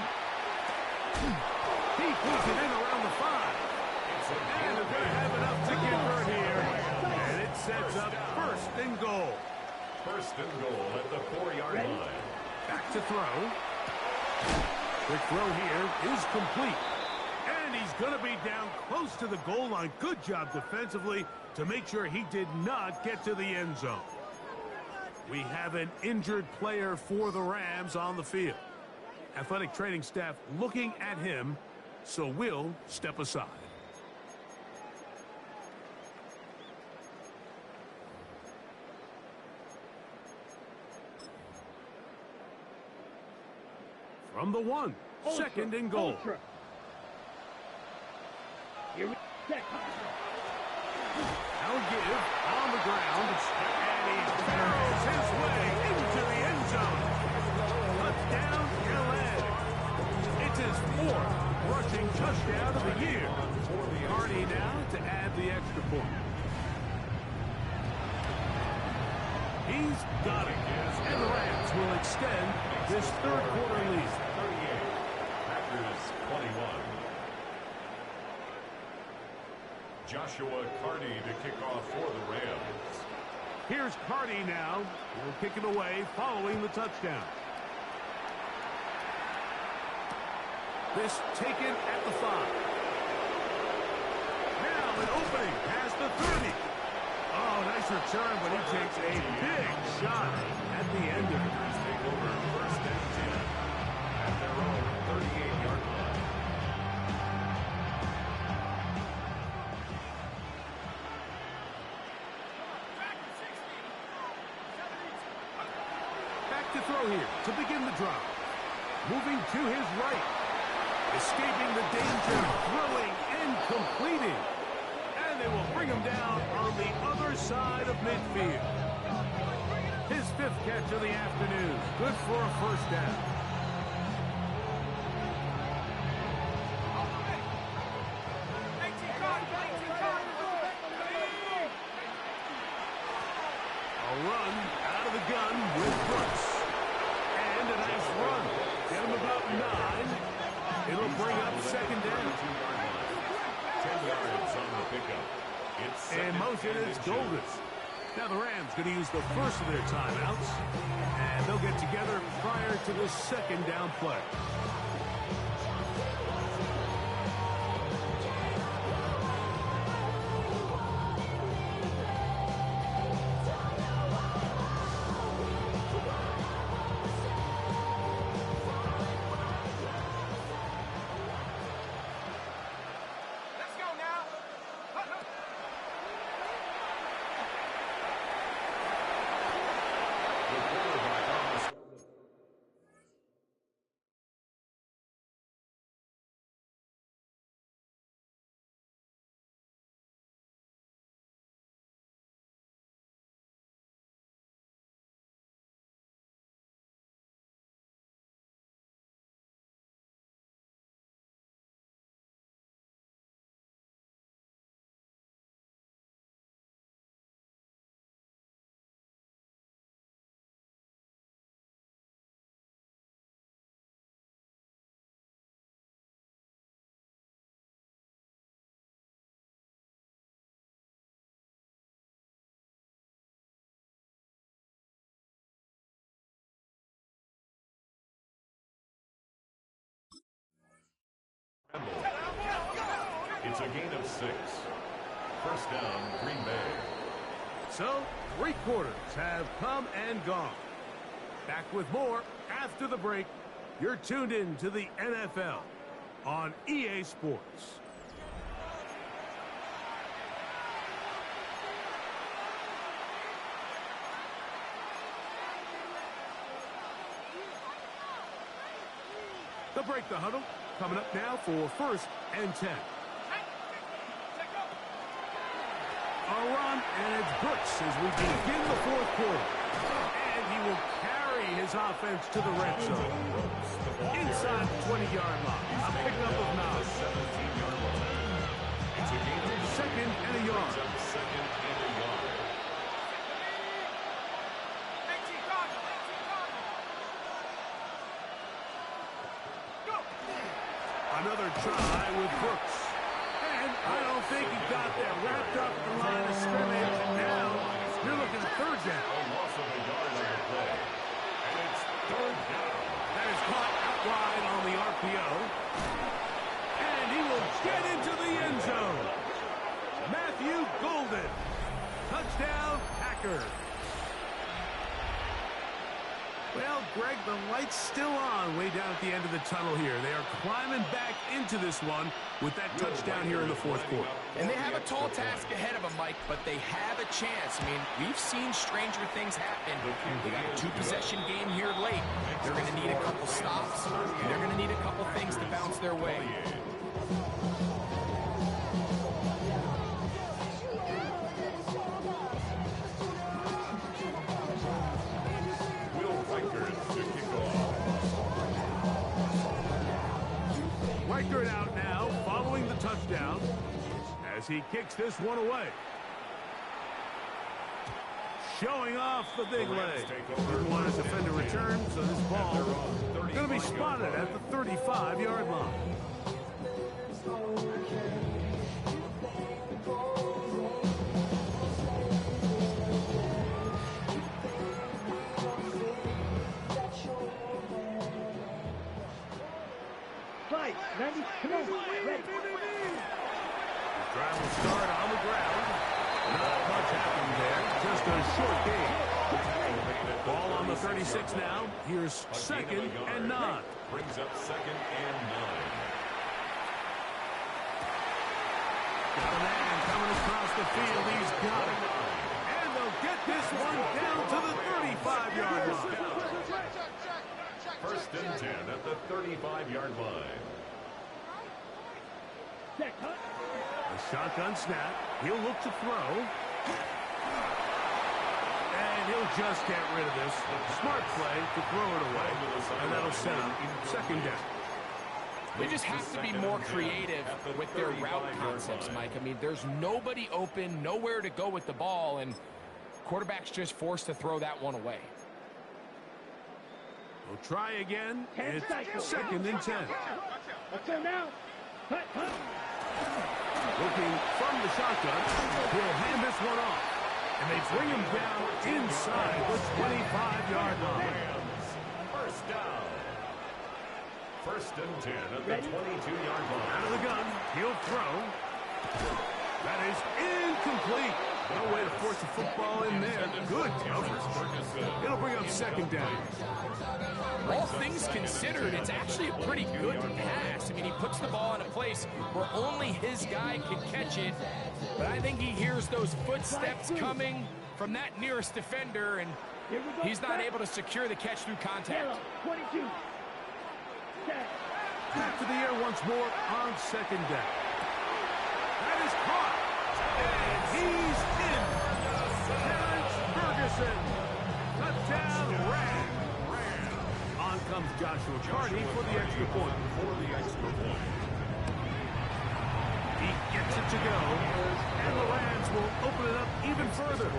He puts it in around the 5. And they're going to have enough to convert here. And it sets up 1st and goal. 1st and goal at the 4-yard line. Back to throw. Quick throw here is complete. And he's going to be down close to the goal line. Good job defensively to make sure he did not get to the end zone. We have an injured player for the Rams on the field. Athletic training staff looking at him, so we'll step aside. From the 1, 2nd and goal. Ultra. Here we set. Now give on the ground, and he barrels his way into the end zone. Touchdown, Gillette. It's his 4th rushing touchdown of the year. Hardy now to add the extra point. He's got it, and the Rams will extend this 3rd quarter lead. 38. Packers 21. Joshua Carty to kick off for the Rams. Here's Carty now. He'll kick it away following the touchdown. This taken at the 5. Now an opening past the 30. Oh, nice return, but he takes a big shot at the end of it. Take over 1st and 10 at their own 38-yard line. throw here to begin the drive. Moving to his right. Escaping the danger, throwing and completing. And they will bring him down on the other side of midfield. His 5th catch of the afternoon. Good for a first down. A run out of the gun with Brooks. And a nice run. Get him about 9. It'll bring up second down. 10 yards on the pickup. And motion is golden. Now the Rams going to use the first of their timeouts. And they'll get together prior to the second down play. It's a gain of 6. First down, Green Bay. So, 3 quarters have come and gone. Back with more after the break. You're tuned in to the NFL on EA Sports. They'll break the huddle. Coming up now for 1st and 10. A run, and it's Brooks as we begin the 4th quarter. And he will carry his offense to the red zone. Inside the 20-yard line. A pickup of 9. It's a gain of 2nd and a yard. Second and a yard. Another try with Brooks. And I don't think he got there. Wrapped up the line of scrimmage. And now you're looking at 3rd down. A loss of a yard on the play. And it's 3rd down. That is caught out wide on the RPO. And he will get into the end zone. Matthew Golden. Touchdown, Packers. Well, Greg, the light's still on way down at the end of the tunnel here. They are climbing back into this one with that touchdown here in the 4th quarter. And they have a tall task ahead of them, Mike, but they have a chance. I mean, we've seen stranger things happen. They got a 2-possession game here late. They're going to need a couple stops, and they're going to need a couple things to bounce their way. Reichert out now, following the touchdown, as he kicks this one away. Showing off the big leg. Didn't want his defender return, so this ball going to be spotted at the 35-yard line. Fight, 90, come on, ready. His drive will start on the ground. Not much happened there, just a short game. Ball on the 36 now. Here's 2nd and 9. Brings up 2nd and 9. Got a man coming across the field. He's got it. And they'll get this one down to the 35. 35-yard line. First and 10 at the 35-yard line. A shotgun snap. He'll look to throw. And he'll just get rid of this. Smart play to throw it away. And that'll set up second down. They just have to be more creative with their route concepts, Mike. I mean, there's nobody open, nowhere to go with the ball, and quarterback's just forced to throw that one away. We'll try again. It's second and 10. Let's go now. Looking from the shotgun. He'll hand this one off. And they bring him down inside the 25-yard line. First down. First and 10 at the 22-yard line. Out of the gun. He'll throw. That is incomplete. No way to force the football in there. Good coverage. It'll bring up second down. All things considered, it's actually a pretty good pass. I mean, he puts the ball in a place where only his guy can catch it. But I think he hears those footsteps coming from that nearest defender, and he's not able to secure the catch through contact. 22. Back to the air once more on second down. That is caught. And he's in. Terrence Ferguson. Touchdown, Ram. On comes Joshua Carty for the extra point. He gets it to go. And the Rams will open it up even further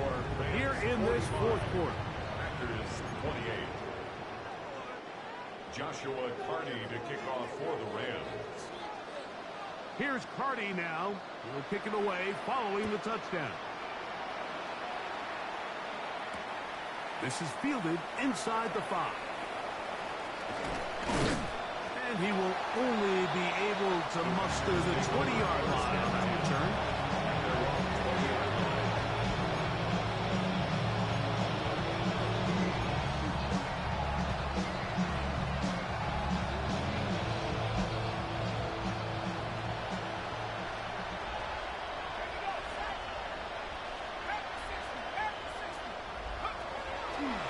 here in this fourth quarter. Packers 28. Joshua Carty to kick off for the Rams. Here's Carty now. He'll kick it away following the touchdown. This is fielded inside the 5. And he will only be able to muster the 20-yard line on that return.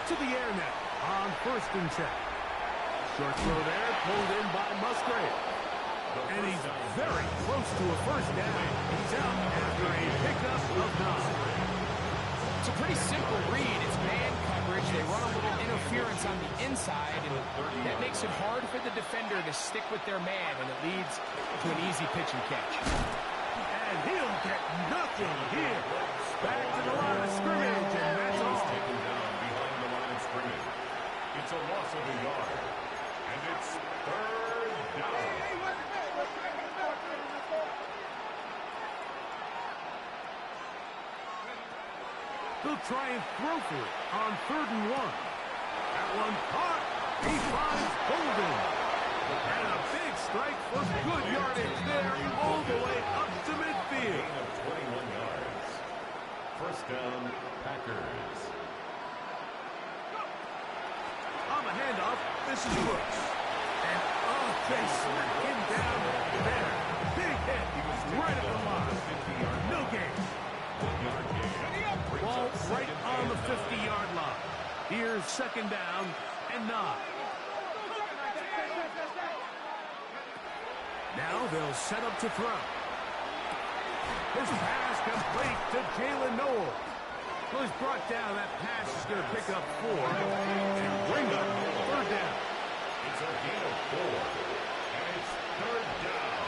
To the air now on first and 10. Short throw there, pulled in by Musgrave. And he's very close to a first down. He's out after a pickup of 9. It's a pretty simple read. It's man coverage. They run a little interference on the inside, and that makes it hard for the defender to stick with their man, and it leads to an easy pitch and catch. And he'll get nothing here. Back to the line of scrimmage, and that's all. Taken down behind the line of scrimmage. It's a loss of a yard. And it's third down. They'll try and throw for it on 3rd and 1. That one caught. He finds Holden. And a big strike for good yardage there all the way up to midfield. Gain of 21 yards. First down, Packers. On the handoff, this is Brooks. And they smack him down there. Big hit. He was right at the line. No gain. 1-yard gain. Ball right on the 50-yard line. Here's second down and 9. Now they'll set up to throw. His pass complete to Jalen Noel. Well, he's brought down. That pass is going to pick up 4 and bring up third down. It's a gain of 4. And it's third down.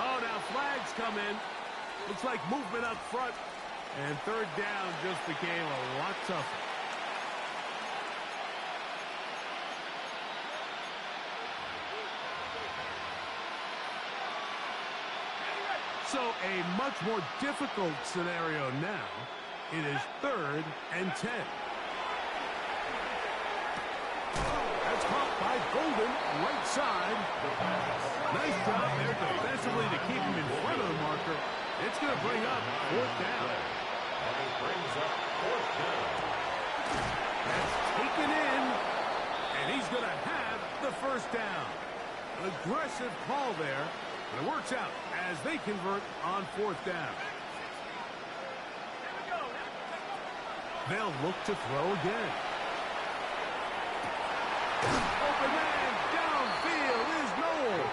Oh, now flags come in. Looks like movement up front. And third down just became a lot tougher. So a much more difficult scenario now. It is 3rd and 10. That's caught by Golden, right side. Nice job there defensively to keep him in front of the marker. It's going to bring up 4th down. And it brings up 4th down. That's taken in, and he's going to have the first down. An aggressive call there, but it works out as they convert on 4th down. They'll look to throw again. Open man downfield is Noel.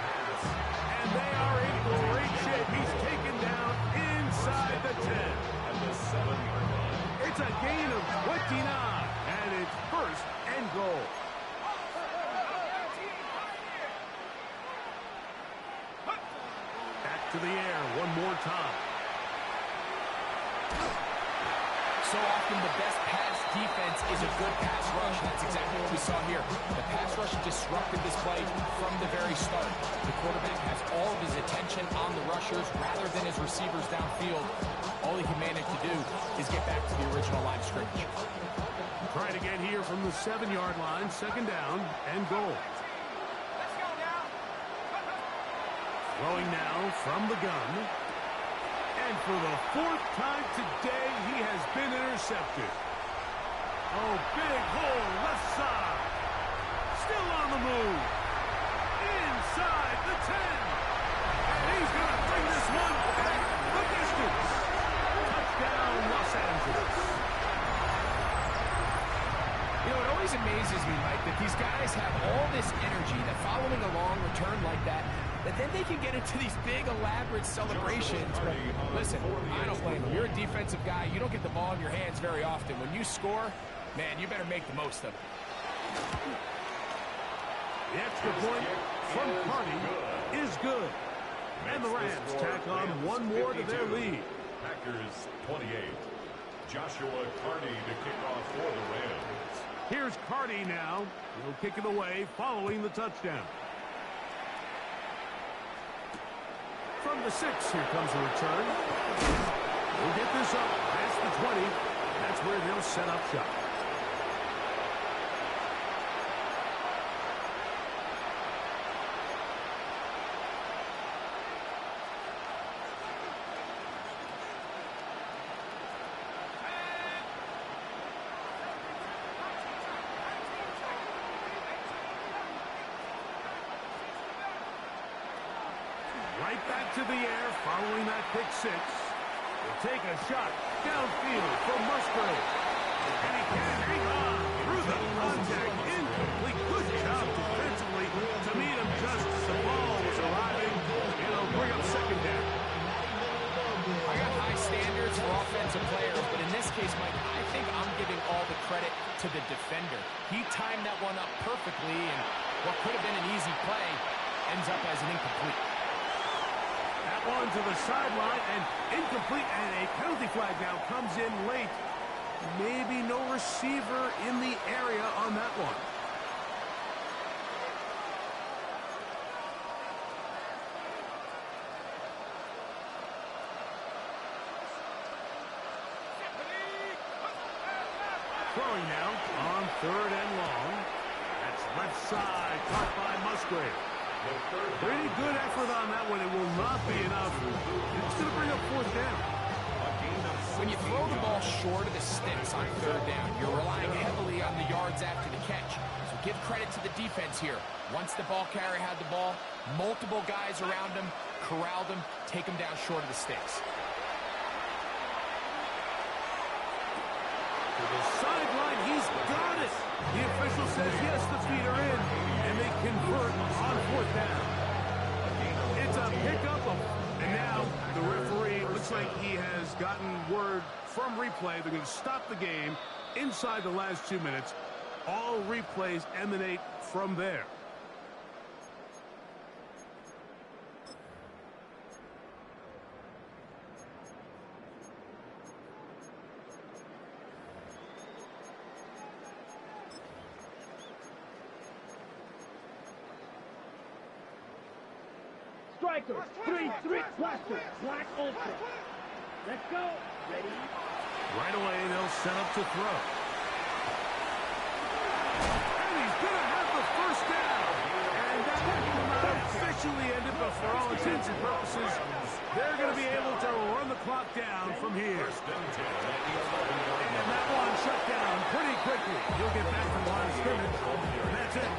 And they are in great shape. He's taken down inside the 10. And the 7-yard line. It's a gain of 29. And it's first and goal. Back to the air one more time. So often the best pass defense is a good pass rush. That's exactly what we saw here. The pass rush disrupted this play from the very start. The quarterback has all of his attention on the rushers rather than his receivers downfield. All he can manage to do is get back to the original line of scrimmage. Trying to get here from the 7-yard line, second down and goal. Throwing now from the gun. And for the 4th time today, he has been intercepted. Oh, big hole, left side. Still on the move. Inside the 10. And he's going to bring this one back the distance. Touchdown, Los Angeles. You know, it always amazes me, Mike, that these guys have all this energy that following a long return like that then they can get into these big, elaborate celebrations. But listen, I don't blame them. You're a defensive guy. You don't get the ball in your hands very often. When you score, man, you better make the most of it. The extra point from Carney is good. And the Rams tack on one more to their lead. Packers 28. Joshua Carney to kick off for the Rams. Here's Carney now. He'll kick it away following the touchdown. From the 6, here comes a return. We'll get this up past the 20. That's where they'll set up shop. Right back to the air following that pick 6. They'll take a shot downfield from Musgrave. And he can't hang on through the contact. Incomplete. Good job defensively to meet him just as the ball was arriving. And it'll bring up second down. I got high standards for offensive players, but in this case, Mike, I think I'm giving all the credit to the defender. He timed that one up perfectly, and what could have been an easy play ends up as an incomplete. That one to the sideline and incomplete, and a penalty flag now comes in late. Maybe no receiver in the area on that one. Throwing now on 3rd and long. That's left side, caught by Musgrave. Pretty good effort on that one. It will not be enough. It's going to bring up 4th down. When you throw the ball short of the sticks on 3rd down, you're relying heavily on the yards after the catch. So give credit to the defense here. Once the ball carrier had the ball, multiple guys around him, corralled him, take him down short of the sticks. To the sideline, he's got it. The official says yes, the feet are in, and they convert on 4th down. It's a pickup, and now the referee looks like he has gotten word from replay. They're going to stop the game inside the last 2 minutes. All replays emanate from there. Striker, 3-3 blaster, black ultra. Let's go. Ready? Right away, they'll set up to throw. And he's going to have the first down. And that will not officially end it, but for all intents and purposes, they're going to be able to run the clock down from here. And that one shut down pretty quickly. He'll get back to the line of scrimmage, and that's it.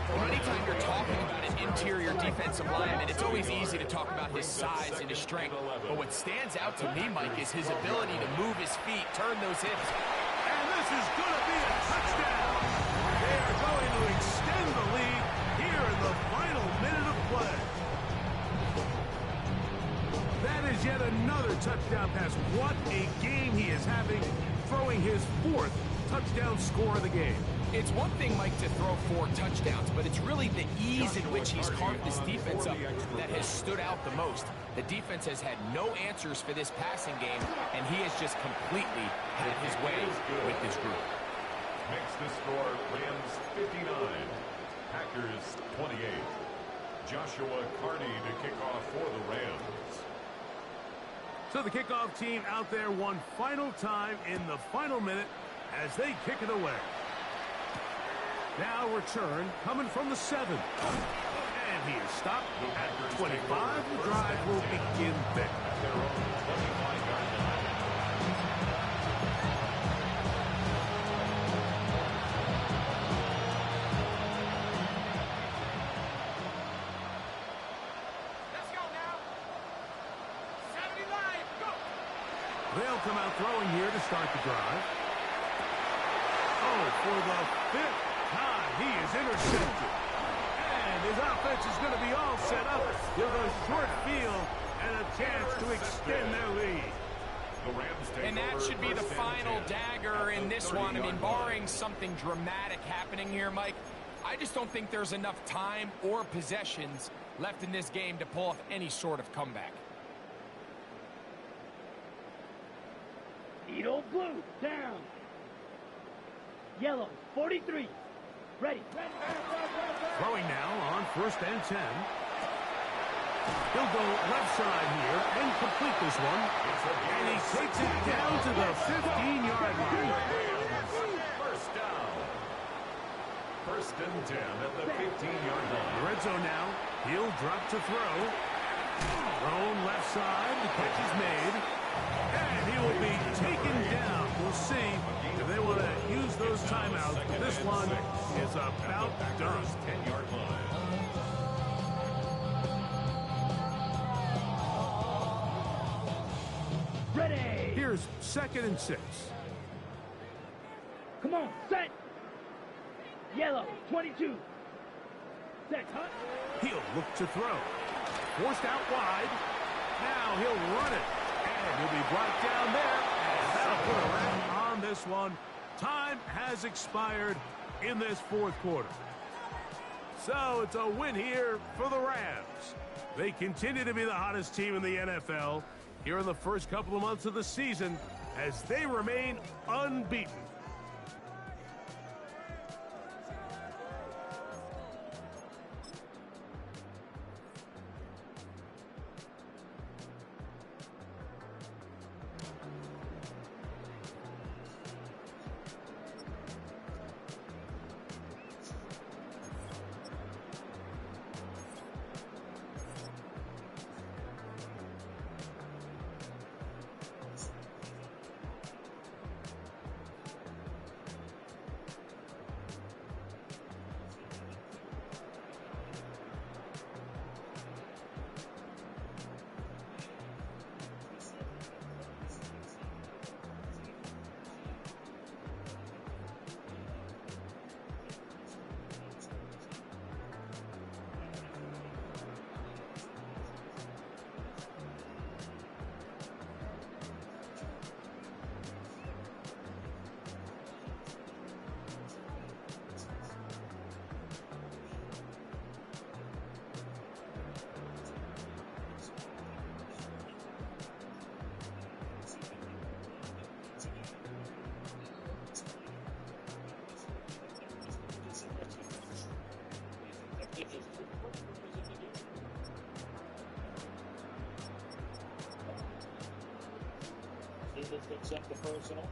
Well, anytime you're talking about an interior defensive lineman, it's always easy to talk about his size and his strength. But what stands out to me, Mike, is his ability to move his feet, turn those hips. And this is going to be a touchdown. They are going going to extend the lead here in the final minute of play. That is yet another touchdown pass. What a game he is having, throwing his 4th touchdown score of the game. It's one thing, Mike, to throw 4 touchdowns, but it's really the ease in which he's carved this defense up that has stood out the most. The defense has had no answers for this passing game, and he has just completely had his way with this group. Makes the score Rams 59, Packers 28. Joshua Carney to kick off for the Rams. So the kickoff team out there one final time in the final minute as they kick it away. Now return coming from the 7. And he is stopped at 25. The drive will begin there. At their own 25-yard line. They'll come out throwing here to start the drive. Oh, for the 5th time, he is intercepted. And his offense is going to be all set up with a short field and a chance to extend their lead. And that should be the final dagger in this one. I mean, barring something dramatic happening here, Mike, I just don't think there's enough time or possessions left in this game to pull off any sort of comeback. Needle blue, down. Yellow, 43. Ready. Throwing now on 1st and 10. He'll go left side here and complete this one. And he takes it down to the 15-yard line. First down. 1st and 10 at the 15-yard line. Red zone now. He'll drop to throw. Thrown left side. The catch is made. And he will be taken down. We'll see if they want to use those timeouts. This one is about done. 10-yard line. Ready. Here's 2nd and 6. Come on, set. Yellow, 22. Set, huh? He'll look to throw. Forced out wide. Now he'll run it. And he'll be brought down there. And that'll put a wrap on this one. Time has expired in this 4th quarter. So it's a win here for the Rams. They continue to be the hottest team in the NFL here in the first couple of months of the season as they remain unbeaten. Accept the personal.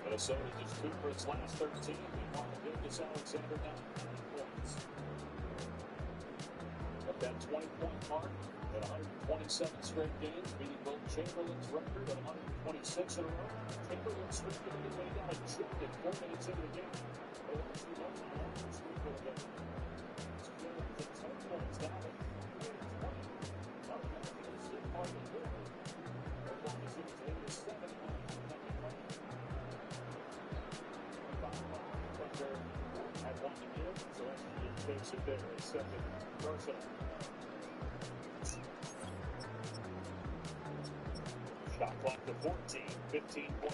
Minnesota just 2 for its last 13. Meanwhile, Lucas Alexander down 9 points. At that 20-point mark, at 127 straight games, beating Will Chamberlain's record at 126 in a row. Chamberlain's streak of the way down and chipped it 4 minutes into the game. Over 2 months, 3 points down. takes it there. Second personal. Shot clock to 14, 15 points.